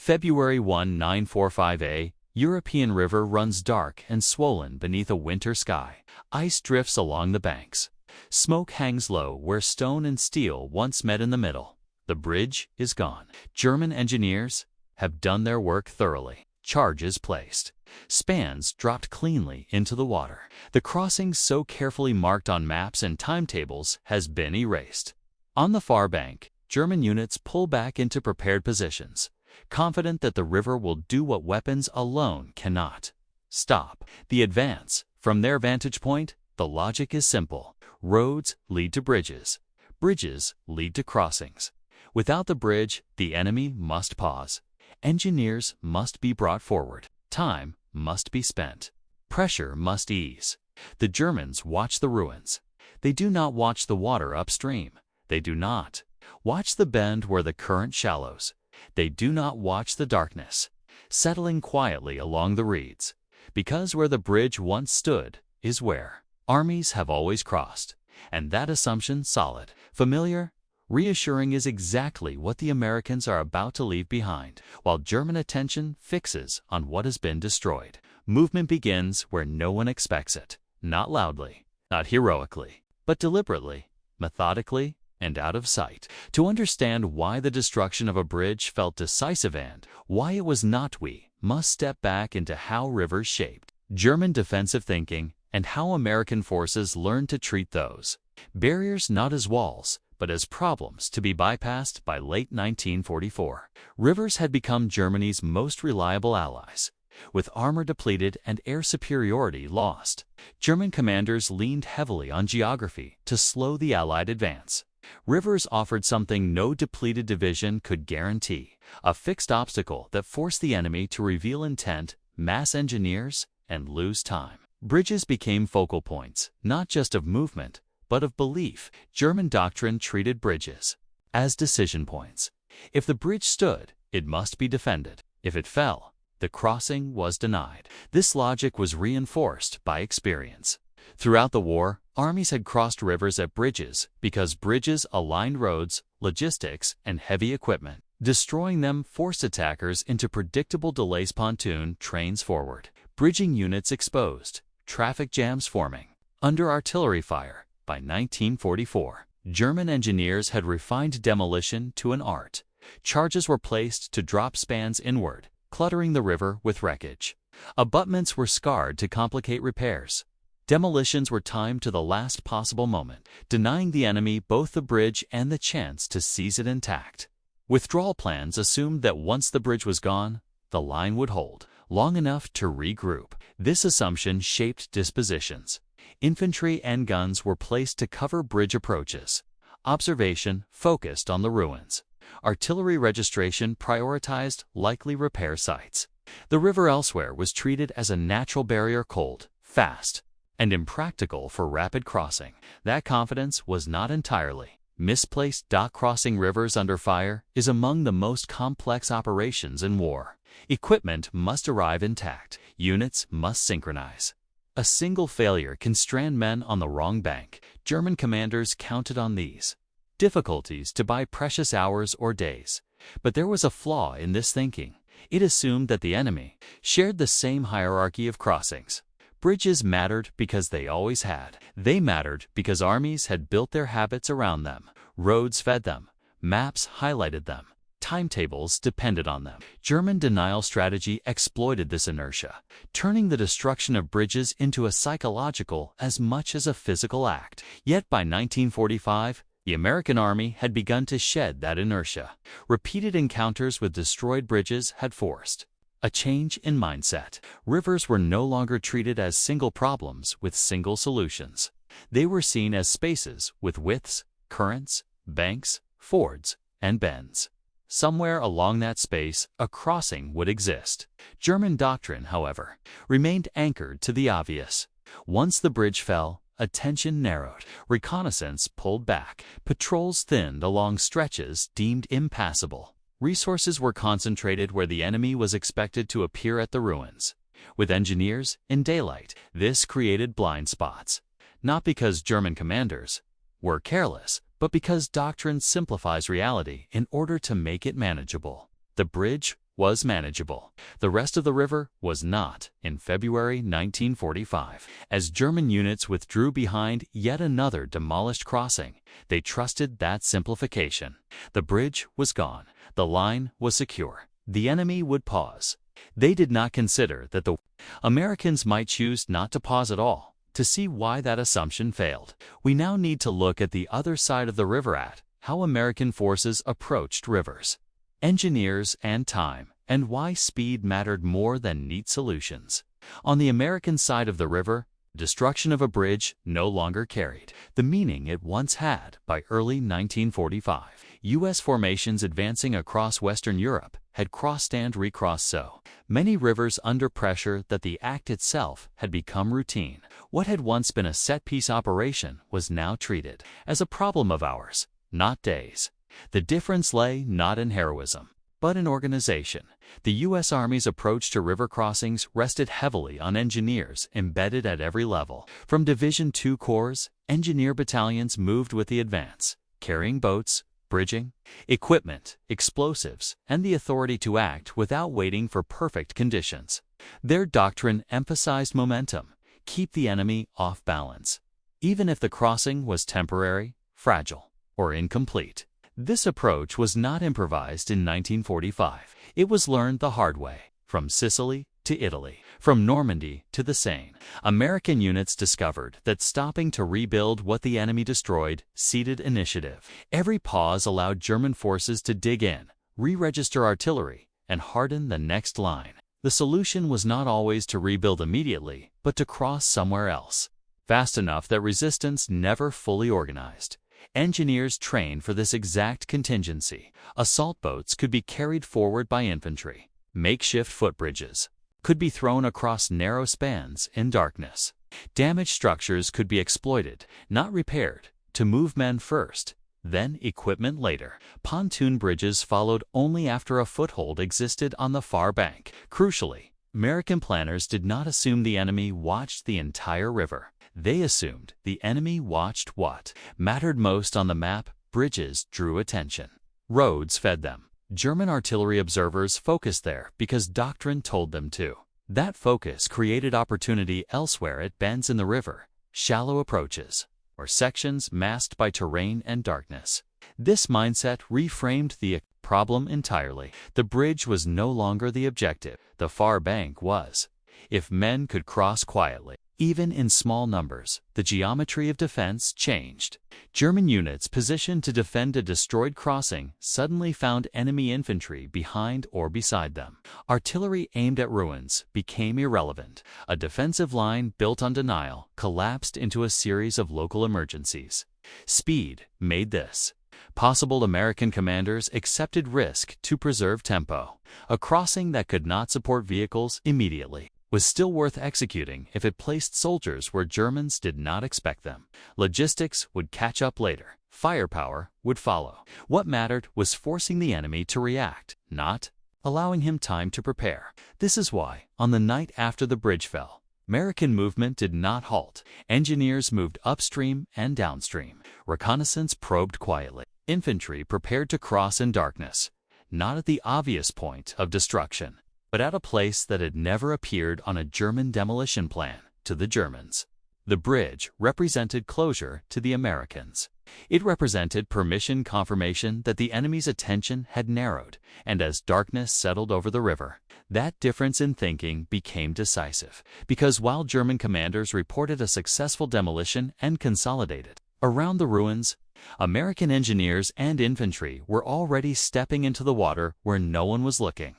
February 1, 945 European river runs dark and swollen beneath a winter sky. Ice drifts along the banks. Smoke hangs low where stone and steel once met in the middle. The bridge is gone. German engineers have done their work thoroughly. Charges placed. Spans dropped cleanly into the water. The crossing so carefully marked on maps and timetables has been erased. On the far bank, German units pull back into prepared positions, confident that the river will do what weapons alone cannot: stop the advance. From their vantage point, the logic is simple. Roads lead to bridges. Bridges lead to crossings. Without the bridge, the enemy must pause. Engineers must be brought forward. Time must be spent. Pressure must ease. The Germans watch the ruins. They do not watch the water upstream. They do not watch the bend where the current shallows. They do not watch the darkness settling quietly along the reeds, because where the bridge once stood is where armies have always crossed. And that assumption, solid, familiar, reassuring, is exactly what the Americans are about to leave behind, while German attention fixes on what has been destroyed. Movement begins where no one expects it, not loudly, not heroically, but deliberately, methodically, and out of sight. To understand why the destruction of a bridge felt decisive and why it was not, we must step back into how rivers shaped German defensive thinking and how American forces learned to treat those barriers not as walls, but as problems to be bypassed. By late 1944, rivers had become Germany's most reliable allies. With armor depleted and air superiority lost, German commanders leaned heavily on geography to slow the Allied advance. Rivers offered something no depleted division could guarantee: a fixed obstacle that forced the enemy to reveal intent, mass engineers, and lose time. Bridges became focal points, not just of movement, but of belief. German doctrine treated bridges as decision points. If the bridge stood, it must be defended. If it fell, the crossing was denied. This logic was reinforced by experience. Throughout the war, armies had crossed rivers at bridges because bridges aligned roads, logistics, and heavy equipment. Destroying them forced attackers into predictable delays. Pontoon trains forward. Bridging units exposed. Traffic jams forming. Under artillery fire, by 1944, German engineers had refined demolition to an art. Charges were placed to drop spans inward, cluttering the river with wreckage. Abutments were scarred to complicate repairs. Demolitions were timed to the last possible moment, denying the enemy both the bridge and the chance to seize it intact. Withdrawal plans assumed that once the bridge was gone, the line would hold long enough to regroup. This assumption shaped dispositions. Infantry and guns were placed to cover bridge approaches. Observation focused on the ruins. Artillery registration prioritized likely repair sites. The river elsewhere was treated as a natural barrier, cold, fast, and impractical for rapid crossing. That confidence was not entirely misplaced. Crossing rivers under fire is among the most complex operations in war. Equipment must arrive intact. Units must synchronize. A single failure can strand men on the wrong bank. German commanders counted on these difficulties to buy precious hours or days. But there was a flaw in this thinking. It assumed that the enemy shared the same hierarchy of crossings. Bridges mattered because they always had. They mattered because armies had built their habits around them. Roads fed them. Maps highlighted them. Timetables depended on them. German denial strategy exploited this inertia, turning the destruction of bridges into a psychological as much as a physical act. Yet by 1945, the American army had begun to shed that inertia. Repeated encounters with destroyed bridges had forced a change in mindset. Rivers were no longer treated as single problems with single solutions. They were seen as spaces with widths, currents, banks, fords, and bends. Somewhere along that space, a crossing would exist. German doctrine, however, remained anchored to the obvious. Once the bridge fell, attention narrowed. Reconnaissance pulled back. Patrols thinned along stretches deemed impassable. Resources were concentrated where the enemy was expected to appear at the ruins, with engineers in daylight. This created blind spots, not because German commanders were careless, but because doctrine simplifies reality in order to make it manageable. The bridge was manageable. The rest of the river was not. In February 1945, as German units withdrew behind yet another demolished crossing, they trusted that simplification. The bridge was gone. The line was secure. The enemy would pause. They did not consider that the Americans might choose not to pause at all. To see why that assumption failed, we now need to look at the other side of the river, at how American forces approached rivers, engineers, and time, and why speed mattered more than neat solutions. On the American side of the river, destruction of a bridge no longer carried the meaning it once had. By early 1945, U.S. formations advancing across Western Europe had crossed and recrossed so many rivers under pressure that the act itself had become routine. What had once been a set-piece operation was now treated as a problem of hours, not days. The difference lay not in heroism, but in organization. The U.S. Army's approach to river crossings rested heavily on engineers embedded at every level. From Division II Corps, engineer battalions moved with the advance, carrying boats, bridging, equipment, explosives, and the authority to act without waiting for perfect conditions. Their doctrine emphasized momentum, keep the enemy off balance, even if the crossing was temporary, fragile, or incomplete. This approach was not improvised in 1945. It was learned the hard way, from Sicily to Italy, from Normandy to the Seine. American units discovered that stopping to rebuild what the enemy destroyed ceded initiative. Every pause allowed German forces to dig in, re-register artillery, and harden the next line. The solution was not always to rebuild immediately, but to cross somewhere else, fast enough that resistance never fully organized. Engineers trained for this exact contingency. Assault boats could be carried forward by infantry. Makeshift footbridges could be thrown across narrow spans in darkness. Damaged structures could be exploited, not repaired, to move men first, then equipment later. Pontoon bridges followed only after a foothold existed on the far bank. Crucially, American planners did not assume the enemy watched the entire river. They assumed the enemy watched what mattered most on the map. Bridges drew attention. Roads fed them. German artillery observers focused there because doctrine told them to. That focus created opportunity elsewhere at bends in the river, shallow approaches, or sections masked by terrain and darkness. This mindset reframed the problem entirely. The bridge was no longer the objective. The far bank was. If men could cross quietly, even in small numbers, the geometry of defense changed. German units positioned to defend a destroyed crossing suddenly found enemy infantry behind or beside them. Artillery aimed at ruins became irrelevant. A defensive line built on denial collapsed into a series of local emergencies. Speed made this possible. American commanders accepted risk to preserve tempo. A crossing that could not support vehicles immediately was still worth executing if it placed soldiers where Germans did not expect them. Logistics would catch up later. Firepower would follow. What mattered was forcing the enemy to react, not allowing him time to prepare. This is why, on the night after the bridge fell, American movement did not halt. Engineers moved upstream and downstream. Reconnaissance probed quietly. Infantry prepared to cross in darkness, not at the obvious point of destruction, but at a place that had never appeared on a German demolition plan. To the Germans, the bridge represented closure. To the Americans, it represented permission, confirmation that the enemy's attention had narrowed, and as darkness settled over the river, that difference in thinking became decisive. Because while German commanders reported a successful demolition and consolidated around the ruins, American engineers and infantry were already stepping into the water where no one was looking.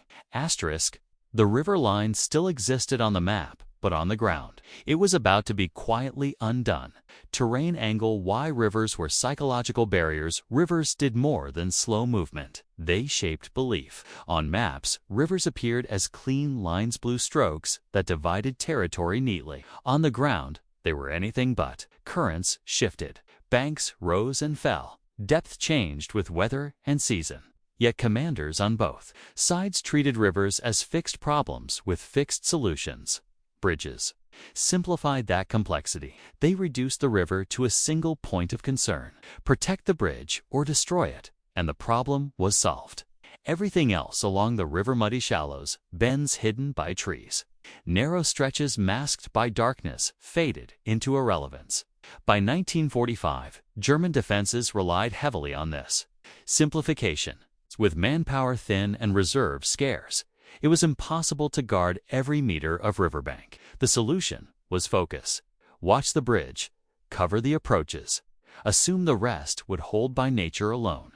The river line still existed on the map, but on the ground, it was about to be quietly undone. Terrain angle. Why rivers were psychological barriers. Rivers did more than slow movement. They shaped belief. On maps, rivers appeared as clean lines, blue strokes that divided territory neatly. On the ground, they were anything but. Currents shifted. Banks rose and fell. Depth changed with weather and season. Yet commanders on both sides treated rivers as fixed problems with fixed solutions. Bridges simplified that complexity. They reduced the river to a single point of concern: protect the bridge or destroy it, and the problem was solved. Everything else along the river muddy shallows, bends hidden by trees. Narrow stretches masked by darkness faded into irrelevance. By 1945, German defenses relied heavily on this. Simplification. With manpower thin and reserves scarce, it was impossible to guard every meter of riverbank. The solution was focus. Watch the bridge, cover the approaches, assume the rest would hold by nature alone.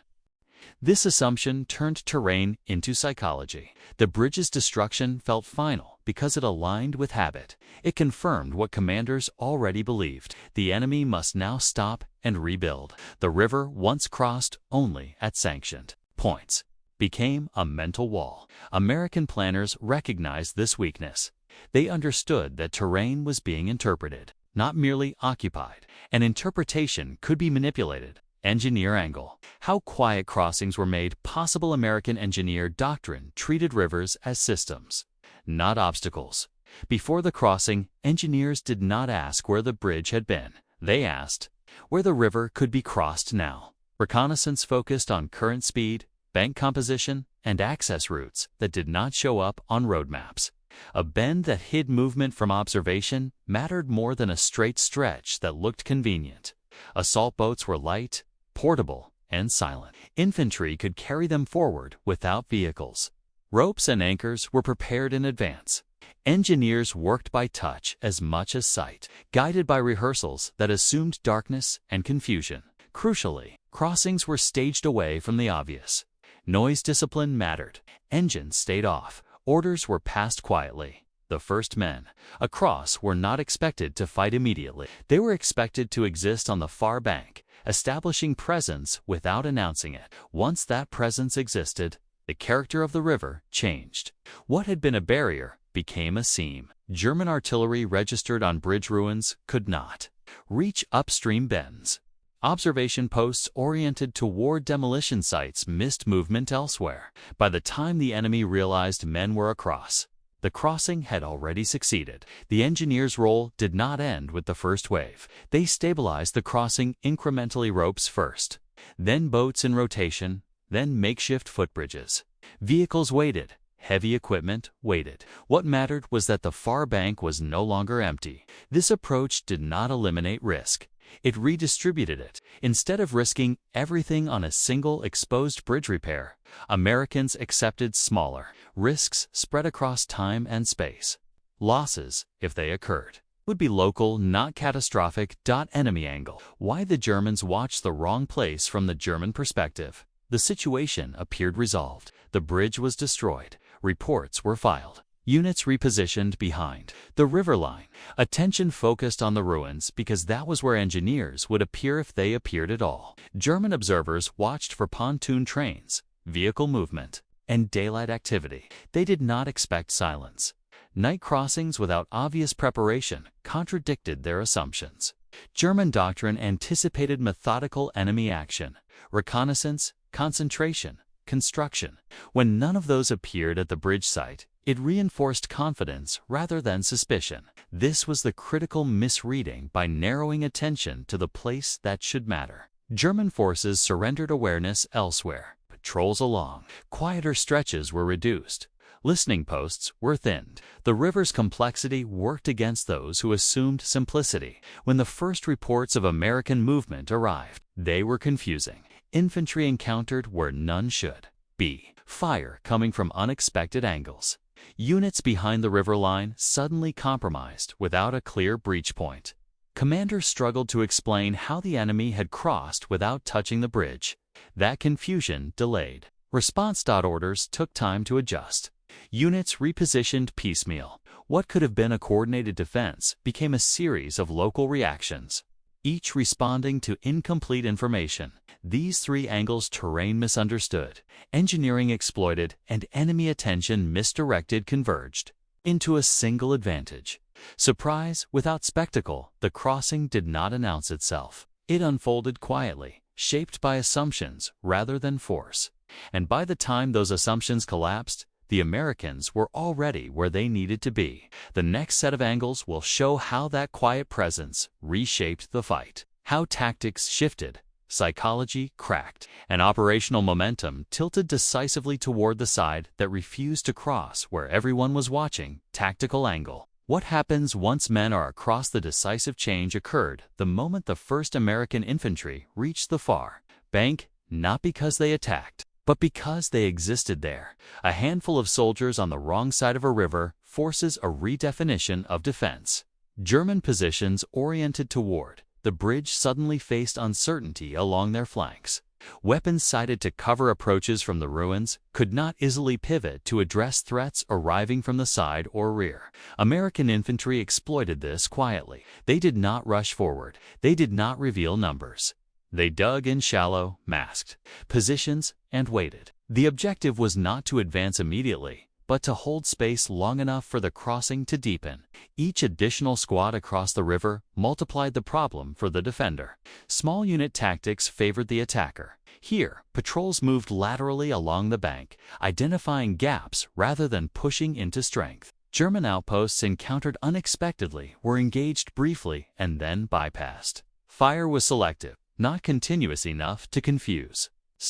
This assumption turned terrain into psychology. The bridge's destruction felt final because it aligned with habit. It confirmed what commanders already believed. The enemy must now stop and rebuild. The river, once crossed only at sanctioned points, became a mental wall. American planners recognized this weakness. They understood that terrain was being interpreted, not merely occupied. An interpretation could be manipulated. Engineer angle. How quiet crossings were made possible. American engineer doctrine treated rivers as systems, not obstacles. Before the crossing, engineers did not ask where the bridge had been. They asked where the river could be crossed now. Reconnaissance focused on current speed, bank composition, and access routes that did not show up on road maps. A bend that hid movement from observation mattered more than a straight stretch that looked convenient. Assault boats were light, portable, and silent. Infantry could carry them forward without vehicles. Ropes and anchors were prepared in advance. Engineers worked by touch as much as sight, guided by rehearsals that assumed darkness and confusion. Crucially, crossings were staged away from the obvious. Noise discipline mattered. Engines stayed off. Orders were passed quietly. The first men across were not expected to fight immediately. They were expected to exist on the far bank, establishing presence without announcing it. Once that presence existed, the character of the river changed. What had been a barrier became a seam. German artillery registered on bridge ruins could not reach upstream bends. Observation posts oriented toward demolition sites missed movement elsewhere. By the time the enemy realized men were across, the crossing had already succeeded. The engineers' role did not end with the first wave. They stabilized the crossing incrementally, ropes first, then boats in rotation, then makeshift footbridges. Vehicles waited. Heavy equipment waited. What mattered was that the far bank was no longer empty. This approach did not eliminate risk. It redistributed it. Instead of risking everything on a single exposed bridge repair, Americans accepted smaller risks spread across time and space. Losses, if they occurred, would be local, not catastrophic. Enemy angle. Why the Germans watched the wrong place from the German perspective. The situation appeared resolved. The bridge was destroyed. Reports were filed. Units repositioned behind the river line. Attention focused on the ruins because that was where engineers would appear if they appeared at all. German observers watched for pontoon trains, vehicle movement, and daylight activity. They did not expect silence. Night crossings without obvious preparation contradicted their assumptions. German doctrine anticipated methodical enemy action, reconnaissance, concentration, construction. When none of those appeared at the bridge site, it reinforced confidence rather than suspicion. This was the critical misreading by narrowing attention to the place that should matter. German forces surrendered awareness elsewhere. Patrols along quieter stretches were reduced. Listening posts were thinned. The river's complexity worked against those who assumed simplicity. When the first reports of American movement arrived, they were confusing. Infantry encountered where none should be. Fire coming from unexpected angles. Units behind the river line suddenly compromised without a clear breach point. Commanders struggled to explain how the enemy had crossed without touching the bridge. That confusion delayed. Response orders took time to adjust. Units repositioned piecemeal. What could have been a coordinated defense became a series of local reactions, each responding to incomplete information. These three angles: terrain misunderstood, engineering exploited, and enemy attention misdirected, converged into a single advantage. Surprise without spectacle. The crossing did not announce itself. It unfolded quietly, shaped by assumptions rather than force. And by the time those assumptions collapsed, the Americans were already where they needed to be. The next set of angles will show how that quiet presence reshaped the fight, how tactics shifted, psychology cracked, and operational momentum tilted decisively toward the side that refused to cross where everyone was watching. Tactical angle. What happens once men are across? The decisive change occurred the moment the first American infantry reached the far bank, not because they attacked, but because they existed there. A handful of soldiers on the wrong side of a river forces a redefinition of defense. German positions oriented toward the bridge suddenly faced uncertainty along their flanks. Weapons sighted to cover approaches from the ruins could not easily pivot to address threats arriving from the side or rear. American infantry exploited this quietly. They did not rush forward. They did not reveal numbers. They dug in shallow, masked positions and waited. The objective was not to advance immediately, but to hold space long enough for the crossing to deepen. Each additional squad across the river multiplied the problem for the defender. Small unit tactics favored the attacker. Here, patrols moved laterally along the bank, identifying gaps rather than pushing into strength. German outposts encountered unexpectedly were engaged briefly and then bypassed. Fire was selective, not continuous enough to confuse.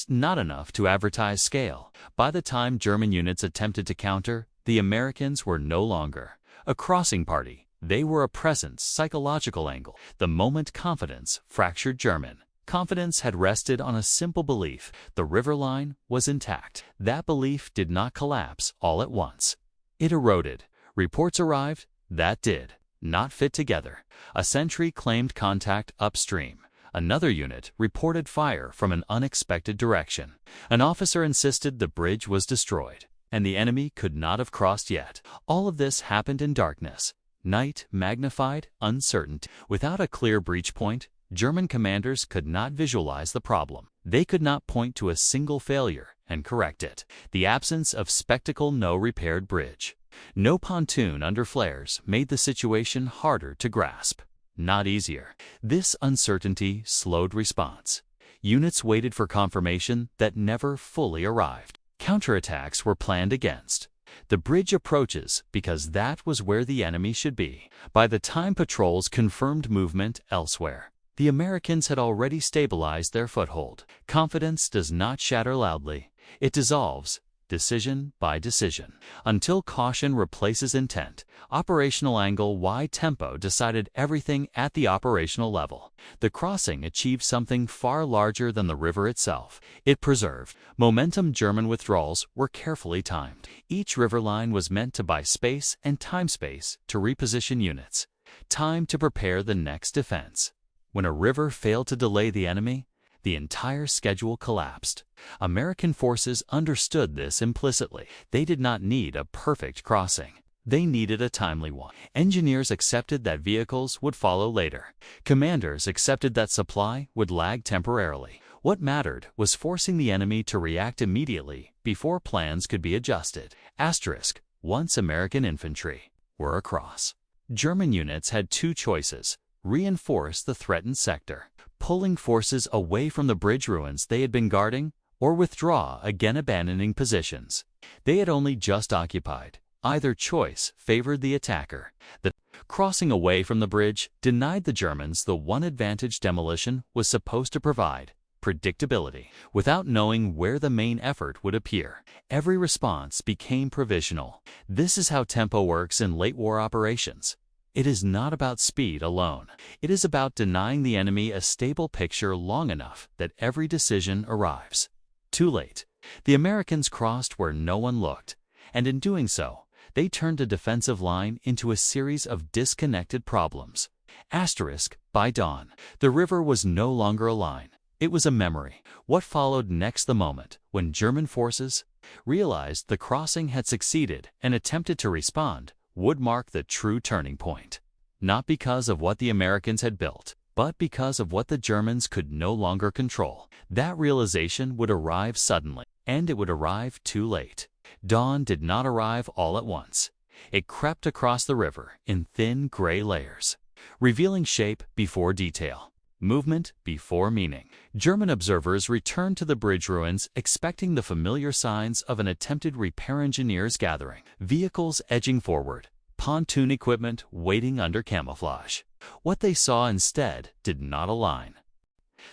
Not enough to advertise scale. By the time German units attempted to counter, the Americans were no longer a crossing party. They were a presence, psychological angle. The moment confidence fractured German. Confidence had rested on a simple belief: the river line was intact. That belief did not collapse all at once. It eroded. Reports arrived that did not fit together. A sentry claimed contact upstream. Another unit reported fire from an unexpected direction. An officer insisted the bridge was destroyed, and the enemy could not have crossed yet. All of this happened in darkness. Night magnified uncertainty. Without a clear breach point, German commanders could not visualize the problem. They could not point to a single failure and correct it. The absence of spectacle, no repaired bridge, no pontoon under flares made the situation harder to grasp, not easier. This uncertainty slowed response. Units waited for confirmation that never fully arrived. Counterattacks were planned against the bridge approaches because that was where the enemy should be. By the time patrols confirmed movement elsewhere, the Americans had already stabilized their foothold. Confidence does not shatter loudly. It dissolves, decision by decision, until caution replaces intent. Operational angle. Why tempo decided everything at the operational level. The crossing achieved something far larger than the river itself. It preserved momentum. German withdrawals were carefully timed. Each river line was meant to buy space and time-space to reposition units, time to prepare the next defense. When a river failed to delay the enemy, the entire schedule collapsed. American forces understood this implicitly. They did not need a perfect crossing. They needed a timely one. Engineers accepted that vehicles would follow later. Commanders accepted that supply would lag temporarily. What mattered was forcing the enemy to react immediately before plans could be adjusted. Asterisk. Once American infantry were across, German units had two choices: reinforce the threatened sector, pulling forces away from the bridge ruins they had been guarding, or withdraw, again abandoning positions they had only just occupied. Either choice favored the attacker. The crossing away from the bridge denied the Germans the one advantage demolition was supposed to provide: predictability. Without knowing where the main effort would appear, every response became provisional. This is how tempo works in late war operations. It is not about speed alone. It is about denying the enemy a stable picture long enough that every decision arrives too late. The Americans crossed where no one looked, and in doing so, they turned a defensive line into a series of disconnected problems. Asterisk. By dawn, the river was no longer a line. It was a memory. What followed next, the moment when German forces realized the crossing had succeeded and attempted to respond, would mark the true turning point. Not because of what the Americans had built, but because of what the Germans could no longer control. That realization would arrive suddenly, and it would arrive too late. Dawn did not arrive all at once. It crept across the river in thin gray layers, revealing shape before detail, movement before meaning. German observers returned to the bridge ruins expecting the familiar signs of an attempted repair engineers gathering, vehicles edging forward, pontoon equipment waiting under camouflage. What they saw instead did not align.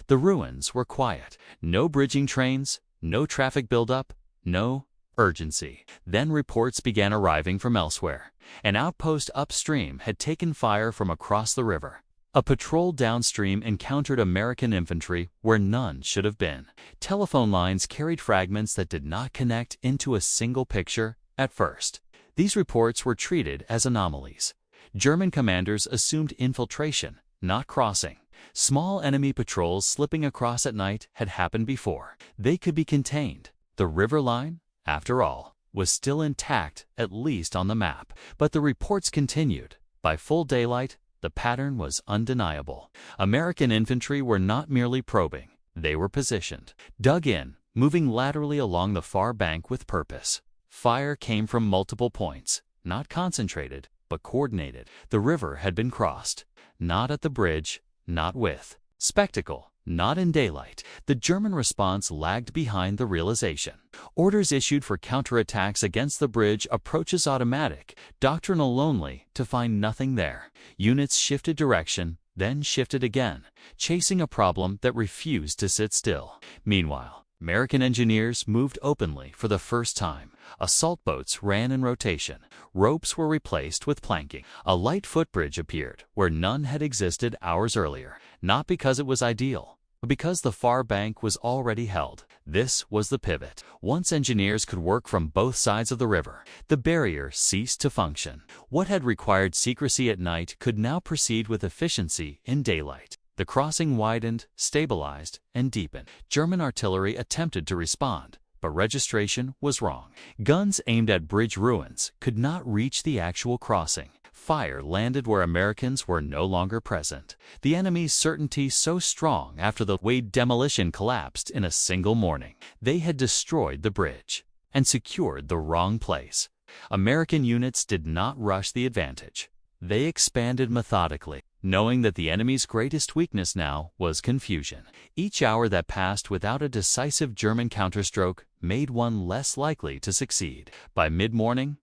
The ruins were quiet. No bridging trains, no traffic buildup, no urgency. Then reports began arriving from elsewhere. An outpost upstream had taken fire from across the river. A patrol downstream encountered American infantry where none should have been. Telephone lines carried fragments that did not connect into a single picture at first. These reports were treated as anomalies. German commanders assumed infiltration, not crossing. Small enemy patrols slipping across at night had happened before. They could be contained. The river line, after all, was still intact, at least on the map. But the reports continued. By full daylight, the pattern was undeniable. American infantry were not merely probing. They were positioned, dug in, moving laterally along the far bank with purpose. Fire came from multiple points, not concentrated, but coordinated. The river had been crossed, not at the bridge, not with spectacle, not in daylight. The German response lagged behind the realization. Orders issued for counterattacks against the bridge approaches automatic, doctrinal only, to find nothing there. Units shifted direction, then shifted again, chasing a problem that refused to sit still. Meanwhile, American engineers moved openly for the first time. Assault boats ran in rotation. Ropes were replaced with planking. A light footbridge appeared where none had existed hours earlier, not because it was ideal, but because the far bank was already held. This was the pivot. Once engineers could work from both sides of the river, the barrier ceased to function. What had required secrecy at night could now proceed with efficiency in daylight. The crossing widened, stabilized, and deepened. German artillery attempted to respond, but registration was wrong. Guns aimed at bridge ruins could not reach the actual crossing. Fire landed where Americans were no longer present. The enemy's certainty so strong after the Wade demolition collapsed in a single morning. They had destroyed the bridge and secured the wrong place. American units did not rush the advantage. They expanded methodically, knowing that the enemy's greatest weakness now was confusion. Each hour that passed without a decisive German counterstroke made one less likely to succeed. By mid-morning,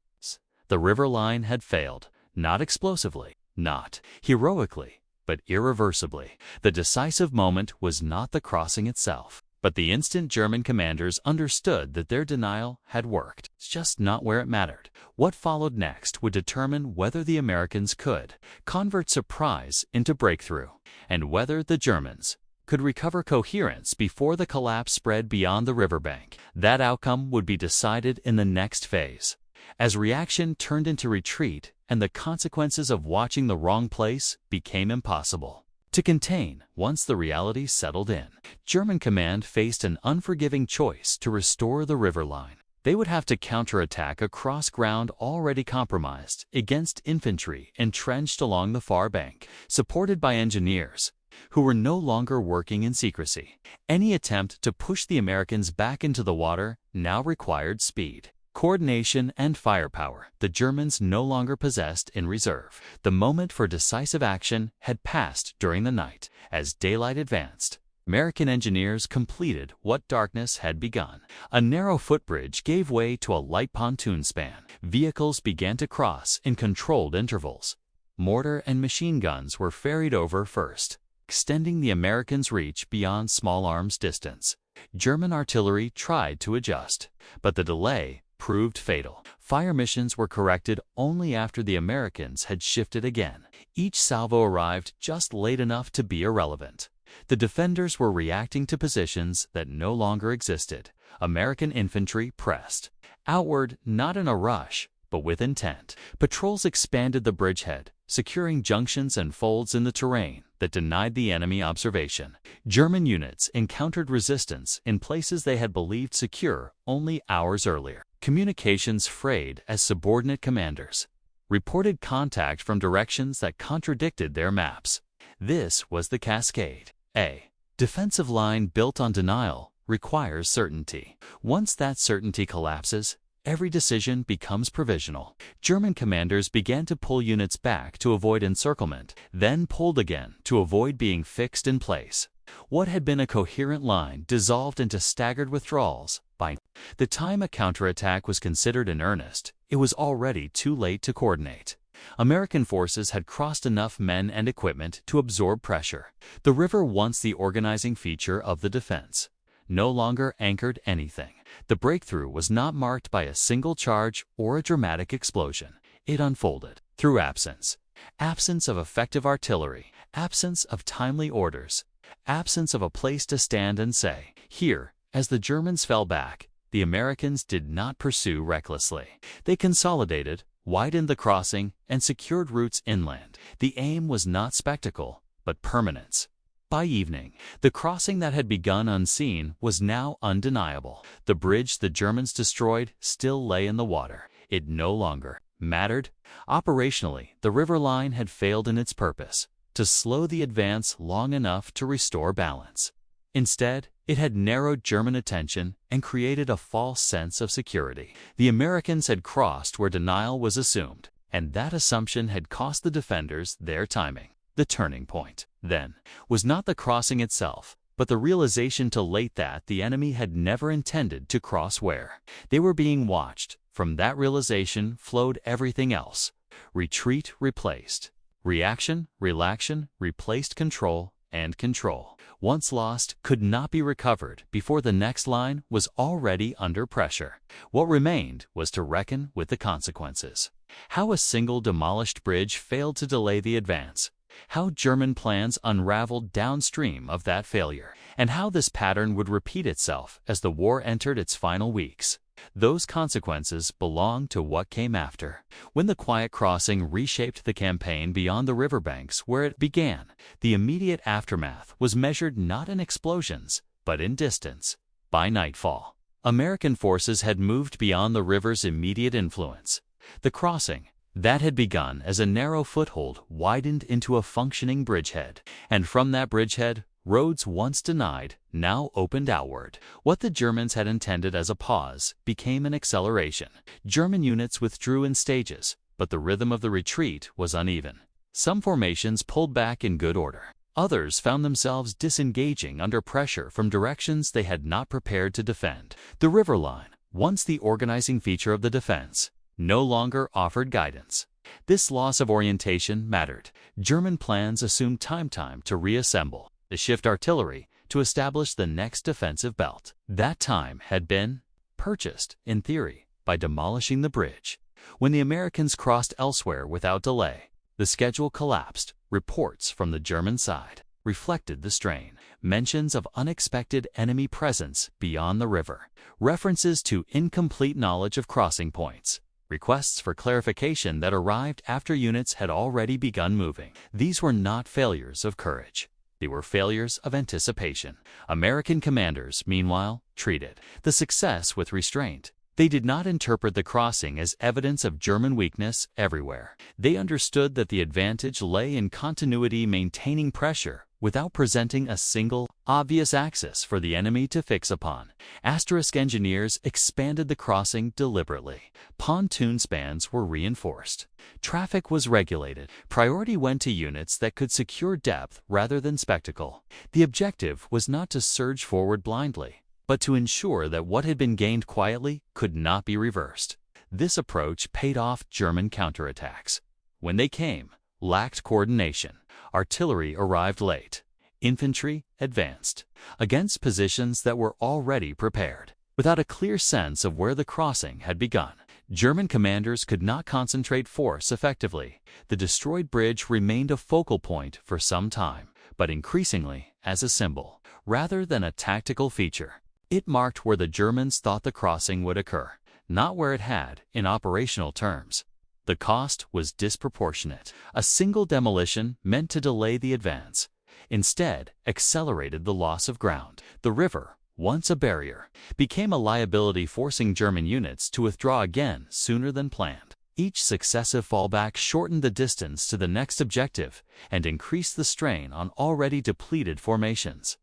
the river line had failed, not explosively, not heroically, but irreversibly. The decisive moment was not the crossing itself, but the instant German commanders understood that their denial had worked. It's just not where it mattered. What followed next would determine whether the Americans could convert surprise into breakthrough, and whether the Germans could recover coherence before the collapse spread beyond the riverbank. That outcome would be decided in the next phase, as reaction turned into retreat and the consequences of watching the wrong place became impossible to contain once the reality settled in. German command faced an unforgiving choice to restore the river line. They would have to counterattack across ground already compromised against infantry entrenched along the far bank, supported by engineers who were no longer working in secrecy. Any attempt to push the Americans back into the water now required speed, coordination, and firepower the Germans no longer possessed in reserve. The moment for decisive action had passed during the night. As daylight advanced, American engineers completed what darkness had begun. A narrow footbridge gave way to a light pontoon span. Vehicles began to cross in controlled intervals. Mortar and machine guns were ferried over first, extending the Americans' reach beyond small arms distance. German artillery tried to adjust, but the delay proved fatal. Fire missions were corrected only after the Americans had shifted again. Each salvo arrived just late enough to be irrelevant. The defenders were reacting to positions that no longer existed. American infantry pressed outward, not in a rush, but with intent. Patrols expanded the bridgehead, securing junctions and folds in the terrain that denied the enemy observation. German units encountered resistance in places they had believed secure only hours earlier. Communications frayed as subordinate commanders reported contact from directions that contradicted their maps. This was the cascade. A defensive line built on denial requires certainty. Once that certainty collapses, every decision becomes provisional. German commanders began to pull units back to avoid encirclement, then pulled again to avoid being fixed in place. What had been a coherent line dissolved into staggered withdrawals. By the time a counterattack was considered in earnest, it was already too late to coordinate. American forces had crossed enough men and equipment to absorb pressure. The river, once the organizing feature of the defense, no longer anchored anything. The breakthrough was not marked by a single charge or a dramatic explosion. It unfolded through absence. Absence of effective artillery, absence of timely orders, absence of a place to stand and say, "Here." As the Germans fell back, the Americans did not pursue recklessly. They consolidated, widened the crossing, and secured routes inland. The aim was not spectacle, but permanence. By evening, the crossing that had begun unseen was now undeniable. The bridge the Germans destroyed still lay in the water. It no longer mattered. Operationally, the river line had failed in its purpose, to slow the advance long enough to restore balance. Instead, it had narrowed German attention and created a false sense of security. The Americans had crossed where denial was assumed, and that assumption had cost the defenders their timing. The turning point, then, was not the crossing itself, but the realization too late that the enemy had never intended to cross where they were being watched. From that realization flowed everything else. Retreat replaced reaction, relaxation replaced control, and control, once lost, could not be recovered before the next line was already under pressure. What remained was to reckon with the consequences. How a single demolished bridge failed to delay the advance, how German plans unraveled downstream of that failure, and how this pattern would repeat itself as the war entered its final weeks. Those consequences belong to what came after. When the quiet crossing reshaped the campaign beyond the riverbanks where it began, the immediate aftermath was measured not in explosions, but in distance. By nightfall, American forces had moved beyond the river's immediate influence. The crossing, that had begun as a narrow foothold, widened into a functioning bridgehead, and from that bridgehead, roads once denied now opened outward. What the Germans had intended as a pause became an acceleration. German units withdrew in stages, but the rhythm of the retreat was uneven. Some formations pulled back in good order. Others found themselves disengaging under pressure from directions they had not prepared to defend. The river line, once the organizing feature of the defense, no longer offered guidance. This loss of orientation mattered. German plans assumed time to reassemble, to shift artillery, to establish the next defensive belt. That time had been purchased, in theory, by demolishing the bridge. When the Americans crossed elsewhere without delay, the schedule collapsed. Reports from the German side reflected the strain. Mentions of unexpected enemy presence beyond the river, references to incomplete knowledge of crossing points, requests for clarification that arrived after units had already begun moving. These were not failures of courage. They were failures of anticipation. American commanders, meanwhile, treated the success with restraint. They did not interpret the crossing as evidence of German weakness everywhere. They understood that the advantage lay in continuity, maintaining pressure without presenting a single, obvious axis for the enemy to fix upon. Asterisk engineers expanded the crossing deliberately. Pontoon spans were reinforced. Traffic was regulated. Priority went to units that could secure depth rather than spectacle. The objective was not to surge forward blindly, but to ensure that what had been gained quietly could not be reversed. This approach paid off. German counterattacks, when they came, lacked coordination. Artillery arrived late. Infantry advanced against positions that were already prepared. Without a clear sense of where the crossing had begun, German commanders could not concentrate force effectively. The destroyed bridge remained a focal point for some time, but increasingly as a symbol, rather than a tactical feature. It marked where the Germans thought the crossing would occur, not where it had in operational terms. The cost was disproportionate. A single demolition meant to delay the advance, instead accelerated the loss of ground. The river, once a barrier, became a liability, forcing German units to withdraw again sooner than planned. Each successive fallback shortened the distance to the next objective and increased the strain on already depleted formations.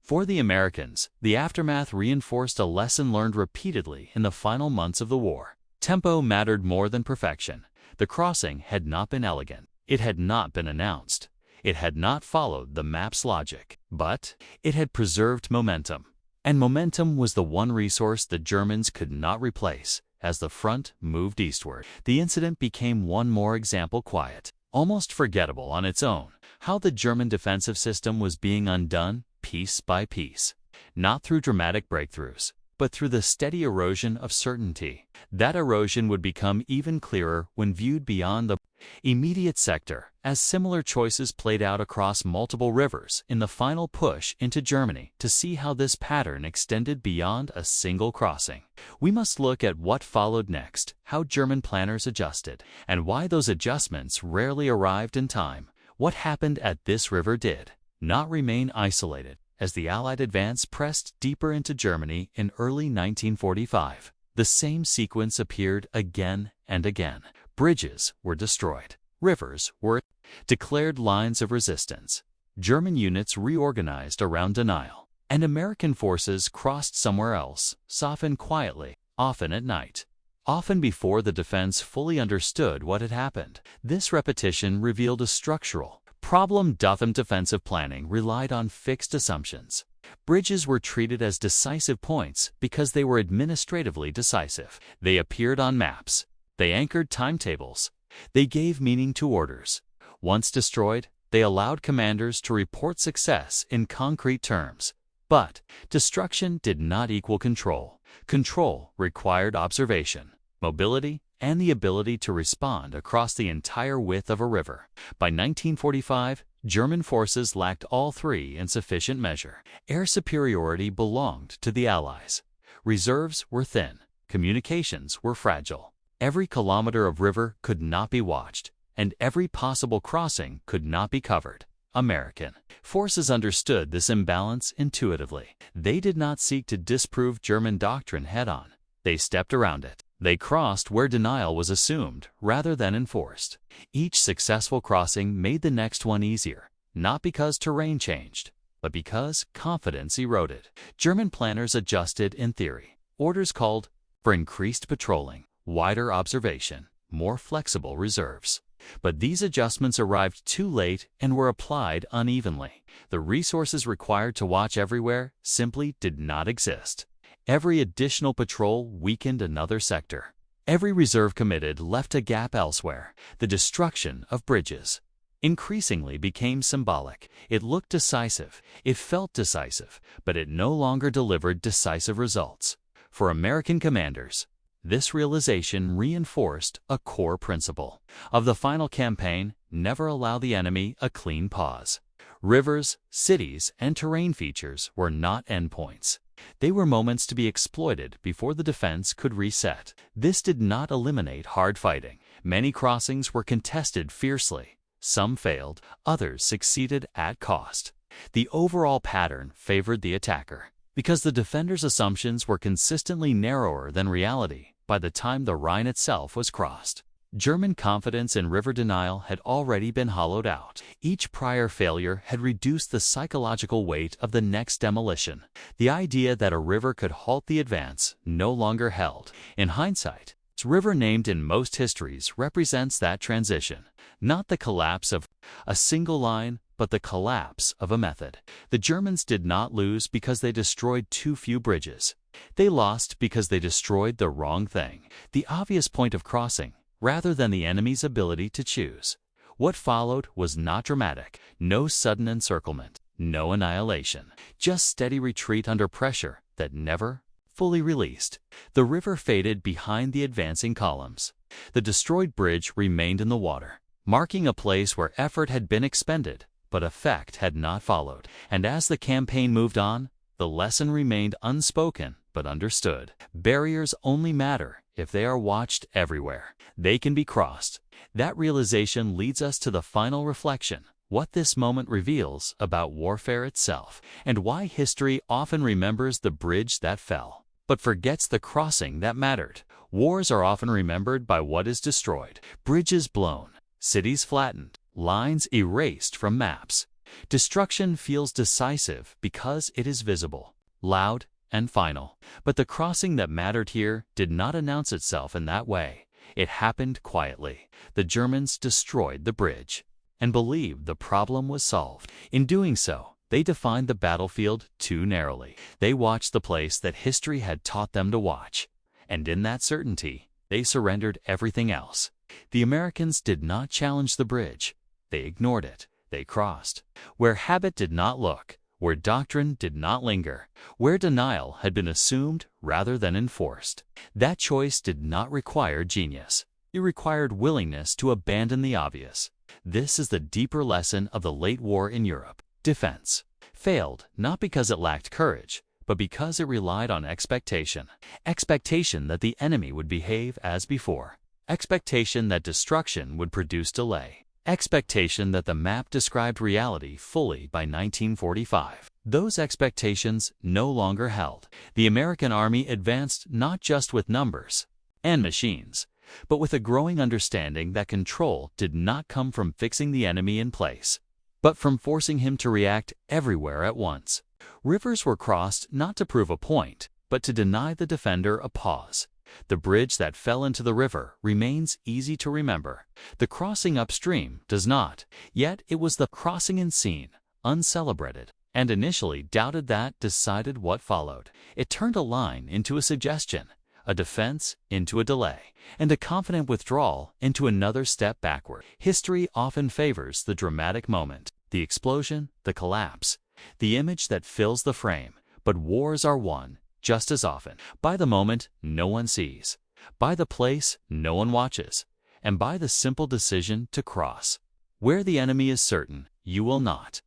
For the Americans, the aftermath reinforced a lesson learned repeatedly in the final months of the war. Tempo mattered more than perfection. The crossing had not been elegant. It had not been announced. It had not followed the map's logic. But it had preserved momentum. And momentum was the one resource the Germans could not replace. as the front moved eastward. The incident became one more example, quiet, almost forgettable on its own, how the German defensive system was being undone piece by piece, not through dramatic breakthroughs, but through the steady erosion of certainty. That erosion would become even clearer when viewed beyond the immediate sector, as similar choices played out across multiple rivers in the final push into Germany. To see how this pattern extended beyond a single crossing, we must look at what followed next, how German planners adjusted, and why those adjustments rarely arrived in time. What happened at this river did not remain isolated. As the Allied advance pressed deeper into Germany in early 1945, the same sequence appeared again and again. Bridges were destroyed. Rivers were declared lines of resistance. German units reorganized around denial, and American forces crossed somewhere else, softened quietly, often at night, often before the defense fully understood what had happened. This repetition revealed a structural problem. Defensive planning relied on fixed assumptions. Bridges were treated as decisive points because they were administratively decisive. They appeared on maps. They anchored timetables. They gave meaning to orders. Once destroyed, they allowed commanders to report success in concrete terms. But destruction did not equal control. Control required observation, mobility, and the ability to respond across the entire width of a river. By 1945, German forces lacked all three in sufficient measure. Air superiority belonged to the Allies. Reserves were thin. Communications were fragile. Every kilometer of river could not be watched, and every possible crossing could not be covered. American forces understood this imbalance intuitively. They did not seek to disprove German doctrine head-on. They stepped around it. They crossed where denial was assumed rather than enforced. Each successful crossing made the next one easier, not because terrain changed, but because confidence eroded. German planners adjusted in theory. Orders called for increased patrolling, wider observation, more flexible reserves. But these adjustments arrived too late and were applied unevenly. The resources required to watch everywhere simply did not exist. Every additional patrol weakened another sector. Every reserve committed left a gap elsewhere. The destruction of bridges increasingly became symbolic. It looked decisive, it felt decisive, but it no longer delivered decisive results. For American commanders, this realization reinforced a core principle of the final campaign: never allow the enemy a clean pause. Rivers, cities, and terrain features were not endpoints. They were moments to be exploited before the defense could reset. This did not eliminate hard fighting. Many crossings were contested fiercely. Some failed, others succeeded at cost. The overall pattern favored the attacker, because the defender's assumptions were consistently narrower than reality by the time the Rhine itself was crossed. German confidence in river denial had already been hollowed out. Each prior failure had reduced the psychological weight of the next demolition. The idea that a river could halt the advance no longer held. In hindsight, this river named in most histories represents that transition, not the collapse of a single line, but the collapse of a method. The Germans did not lose because they destroyed too few bridges. They lost because they destroyed the wrong thing, the obvious point of crossing, rather than the enemy's ability to choose. What followed was not dramatic. No sudden encirclement, no annihilation, just steady retreat under pressure that never fully released. The river faded behind the advancing columns. The destroyed bridge remained in the water, marking a place where effort had been expended, but effect had not followed. And as the campaign moved on, the lesson remained unspoken but understood. Barriers only matter if they are watched everywhere. They can be crossed. That realization leads us to the final reflection: what this moment reveals about warfare itself, and why history often remembers the bridge that fell, but forgets the crossing that mattered. Wars are often remembered by what is destroyed: bridges blown, cities flattened, lines erased from maps. Destruction feels decisive because it is visible, loud, and final. But the crossing that mattered here did not announce itself in that way. It happened quietly. The Germans destroyed the bridge and believed the problem was solved. In doing so, they defined the battlefield too narrowly. They watched the place that history had taught them to watch, And in that certainty, they surrendered everything else. The Americans did not challenge the bridge. They ignored it. They crossed. Where habit did not look, where doctrine did not linger, where denial had been assumed rather than enforced. That choice did not require genius. It required willingness to abandon the obvious. This is the deeper lesson of the late war in Europe. Defense failed not because it lacked courage, but because it relied on expectation. Expectation that the enemy would behave as before. Expectation that destruction would produce delay. Expectation that the map described reality fully by 1945. Those expectations no longer held. The American army advanced not just with numbers and machines, but with a growing understanding that control did not come from fixing the enemy in place, but from forcing him to react everywhere at once. Rivers were crossed not to prove a point, but to deny the defender a pause. The bridge that fell into the river remains easy to remember. The crossing upstream does not. Yet it was the crossing unseen, uncelebrated, and initially doubted that decided what followed. It turned a line into a suggestion, a defense into a delay, and a confident withdrawal into another step backward. History often favors the dramatic moment, the explosion, the collapse, the image that fills the frame. But wars are won just as often by the moment no one sees, by the place no one watches, and by the simple decision to cross. Where the enemy is certain, you will not.